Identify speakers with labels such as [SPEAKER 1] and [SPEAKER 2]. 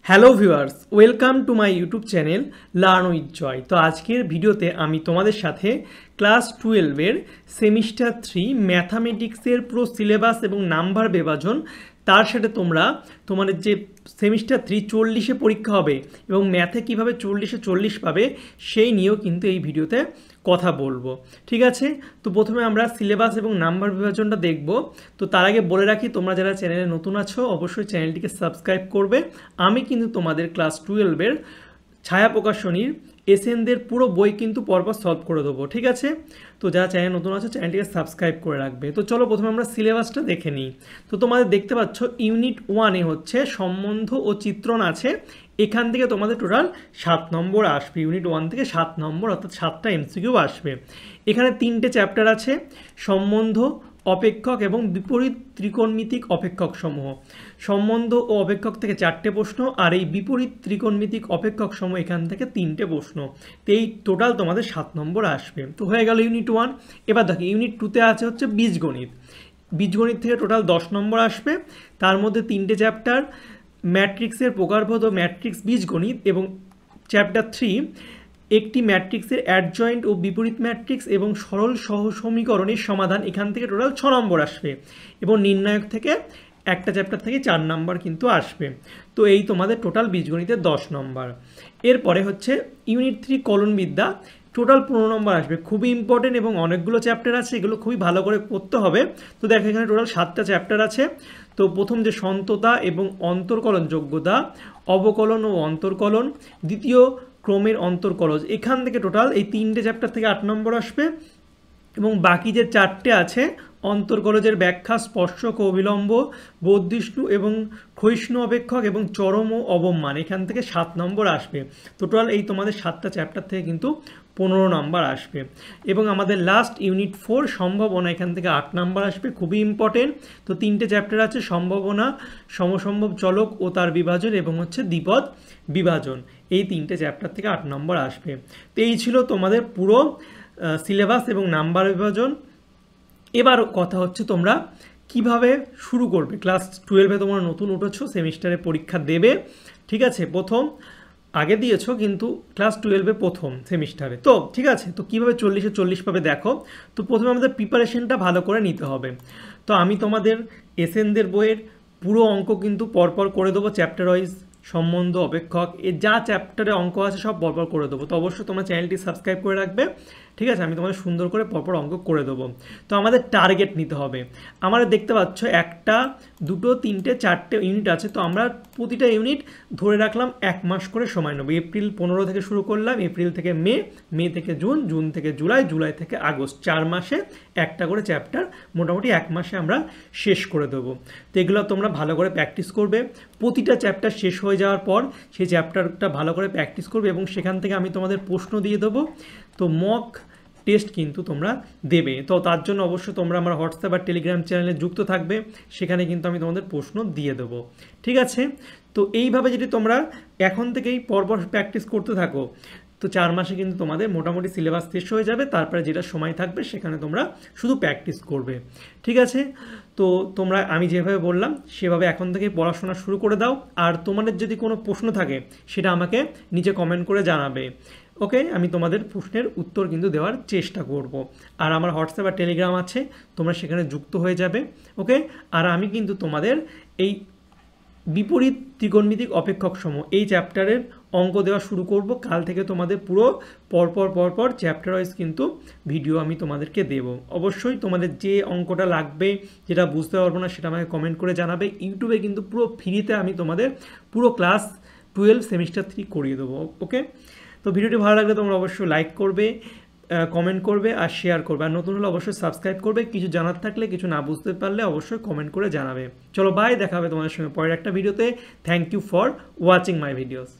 [SPEAKER 1] Hello viewers, welcome to my YouTube channel learn with Joy. তো আজকের ভিডিওতে আমি তোমাদের সাথে ক্লাস 12-এর সেমিস্টার 3 ম্যাথামেটিক্সের পুরো সিলেবাস এবং নাম্বার বিভাজন, তার সাথে তোমাদের যে সেমিস্টার 3 40-এ পরীক্ষা হবে এবং ম্যাথে কীভাবে 40-এ 40 পাবে সেই নিয়েও কিন্তু এই ভিডিওতে কথা বলবো। ঠিক আছে, তো প্রথমে আমরা সিলেবাস এবং নাম্বার বিভাজনটা দেখব। তো তার আগে বলে রাখি, তোমরা যারা চ্যানেলে নতুন আছো অবশ্যই চ্যানেলটিকে সাবস্ক্রাইব করবে। আমি কিন্তু তোমাদের ক্লাস 12-এর ছায়া প্রকাশনীর এসএনদের পুরো বই কিন্তু পরপর সলভ করে দেবো। ঠিক আছে, তো যারা চ্যানেল নতুন আছো চ্যানেলটিকে সাবস্ক্রাইব করে রাখবে। তো চলো প্রথমে আমরা সিলেবাসটা দেখে নিই। তো তোমাদের দেখতে পাচ্ছ ইউনিট 1-এ হচ্ছে সম্বন্ধ ও চিত্রণ আছে। এখান থেকে তোমাদের টোটাল 7 নম্বর আসবে। ইউনিট 1 থেকে 7 নম্বর, অর্থাৎ 7টা এমসিকিউ আসবে। এখানে 3টে চ্যাপ্টার আছে, সম্বন্ধ, অপেক্ষক এবং বিপরীত ত্রিকোণমিতিক অপেক্ষক সমূহ। সম্বন্ধ ও অপেক্ষক থেকে 4টে প্রশ্ন, আর এই বিপরীত ত্রিকোণমিতিক অপেক্ষক সমূহ এখান থেকে 3টে প্রশ্ন। তো এই টোটাল তোমাদের 7 নম্বর আসবে। তো হয়ে গেল ইউনিট 1। এবার দেখো ইউনিট 2-তে আছে হচ্ছে বীজগণিত। বীজগণিত থেকে টোটাল 10 নম্বর আসবে। তার মধ্যে 3টে চ্যাপ্টার, ম্যাট্রিক্সের প্রকারভেদ ও ম্যাট্রিক্স বীজগণিত, এবং চ্যাপ্টার 3 একটি ম্যাট্রিক্সের অ্যাডজয়েন্ট ও বিপরীত ম্যাট্রিক্স এবং সরল সহ সমীকরণের সমাধান। এখান থেকে টোটাল 6 নম্বর আসবে এবং নির্ণায়ক থেকে একটা চ্যাপ্টার থেকে 4 নম্বর কিন্তু আসবে। তো এই তোমাদের টোটাল বীজগণিতের 10 নম্বর। এরপরে হচ্ছে ইউনিট 3 কলনবিদ্যা, টোটাল 15 নম্বর আসবে। খুবই ইম্পর্টেন্ট এবং অনেকগুলো চ্যাপ্টার আছে, এগুলো খুবই ভালো করে করতে হবে। তো দেখো এখানে টোটাল 7টা চ্যাপ্টার আছে। তো প্রথম যে সন্ততা এবং অন্তর্কলন যোগ্যতা, অবকলন ও অন্তর্কলন, দ্বিতীয় ক্রমের অন্তর্কলজ, এখান থেকে টোটাল এই 3টে চ্যাপ্টার থেকে 8 নম্বর আসবে। এবং বাকি যে 4টে আছে, অন্তর্কলজের ব্যাখ্যা, স্পর্শক ও অবিলম্ব, বৌদ্ধিষ্ণু এবং ক্ষয়িষ্ণু অপেক্ষক এবং চরম ও অবমান, এখান থেকে 7 নম্বর আসবে। টোটাল এই তোমাদের 7টা চ্যাপ্টার থেকে কিন্তু 15 নম্বর আসবে। এবং আমাদের লাস্ট ইউনিট 4 সম্ভাবনা, এখান থেকে 8 নম্বর আসবে, খুবই ইম্পর্টেন্ট। তো 3টে চ্যাপ্টার আছে, সম্ভাবনা, সমসম্ভব চলক ও তার বিভাজন এবং হচ্ছে দ্বিপদ বিভাজন। এই 3টে চ্যাপ্টার থেকে 8 নম্বর আসবে। তো এই ছিল তোমাদের পুরো সিলেবাস এবং নাম্বার বিভাজন। এবার কথা হচ্ছে তোমরা কিভাবে শুরু করবে। ক্লাস 12-এ তোমরা নতুন উঠেছো, সেমিস্টারে পরীক্ষা দেবে। ঠিক আছে, প্রথম আগে দিয়েছো কিন্তু ক্লাস 12-এ প্রথম সেমিস্টারে। তো ঠিক আছে, তো কীভাবে 40-এ 40 পাবে দেখো। তো প্রথমে আমাদের প্রিপারেশনটা ভালো করে নিতে হবে। তো আমি তোমাদের এসএনদের বইয়ের পুরো অঙ্ক কিন্তু পরপর করে দেবো, চ্যাপ্টার ওয়াইজ, সম্বন্ধ, অপেক্ষক, যা চ্যাপ্টারে অঙ্ক আছে সব পরপর করে দেবো। তো অবশ্যই তোমরা চ্যানেলটি সাবস্ক্রাইব করে রাখবে। ঠিক আছে, আমি তোমাদের সুন্দর করে পরপর অঙ্ক করে দেবো। তো আমাদের টার্গেট নিতে হবে। আমরা দেখতে পাচ্ছ 1টা 2টো 3টে 4টে ইউনিট আছে। তো আমরা প্রতিটা ইউনিট ধরে রাখলাম 1 মাস করে সময় নেব। এপ্রিল 15 থেকে শুরু করলাম, এপ্রিল থেকে মে, মে থেকে জুন, জুন থেকে জুলাই, জুলাই থেকে আগস্ট, 4 মাসে একটা করে চ্যাপ্টার মোটামুটি 1 মাসে আমরা শেষ করে দেবো। তো এগুলো তোমরা ভালো করে প্র্যাকটিস করবে। প্রতিটা চ্যাপ্টার শেষ হয়ে যাওয়ার পর সেই চ্যাপ্টারটা ভালো করে প্র্যাকটিস করবে এবং সেখান থেকে আমি তোমাদের প্রশ্ন দিয়ে দেবো। তো মক টেস্ট কিন্তু তোমরা দেবে। তো তার জন্য অবশ্যই তোমরা আমার হোয়াটসঅ্যাপ আর টেলিগ্রাম চ্যানেলে যুক্ত থাকবে, সেখানে কিন্তু আমি তোমাদের প্রশ্ন দিয়ে দেবো। ঠিক আছে, তো এইভাবে যদি তোমরা এখন থেকেই পরপর প্র্যাকটিস করতে থাকো, তো 4 মাসে কিন্তু তোমাদের মোটামুটি সিলেবাস শেষ হয়ে যাবে। তারপরে যেটা সময় থাকবে সেখানে তোমরা শুধু প্র্যাকটিস করবে। ঠিক আছে, তো তোমরা আমি যেভাবে বললাম সেভাবে এখন থেকে পড়াশোনা শুরু করে দাও। আর তোমাদের যদি কোনো প্রশ্ন থাকে সেটা আমাকে নিচে কমেন্ট করে জানাবে। ওকে, আমি তোমাদের প্রশ্নের উত্তর কিন্তু দেওয়ার চেষ্টা করব। আর আমার হোয়াটসঅ্যাপ আর টেলিগ্রাম আছে, তোমরা সেখানে যুক্ত হয়ে যাবে। ওকে, আর আমি কিন্তু তোমাদের এই বিপরীত ত্রিকোণমিতিক অপেক্ষক সমূহ এই চ্যাপ্টারের অঙ্ক দেওয়া শুরু করব। কাল থেকে তোমাদের পুরো পরপর চ্যাপ্টার ওয়াইজ কিন্তু ভিডিও আমি তোমাদেরকে দেব। অবশ্যই তোমাদের যে অঙ্কটা লাগবে, যেটা বুঝতে পারবো না, সেটা আমাকে কমেন্ট করে জানাবে। ইউটিউবে কিন্তু পুরো ফ্রিতে আমি তোমাদের পুরো ক্লাস 12 সেমিস্টার 3 করিয়ে দেবো। ওকে, তো ভিডিওটি ভালো লাগলে তোমরা অবশ্যই লাইক করবে, কমেন্ট করবে আর শেয়ার করবে। আর নতুন হলে অবশ্যই সাবস্ক্রাইব করবে। কিছু জানার থাকলে, কিছু না বুঝতে পারলে অবশ্যই কমেন্ট করে জানাবে। চলো বাই, দেখা হবে তোমাদের সঙ্গে পরের একটা ভিডিওতে। Thank you for watching my videos.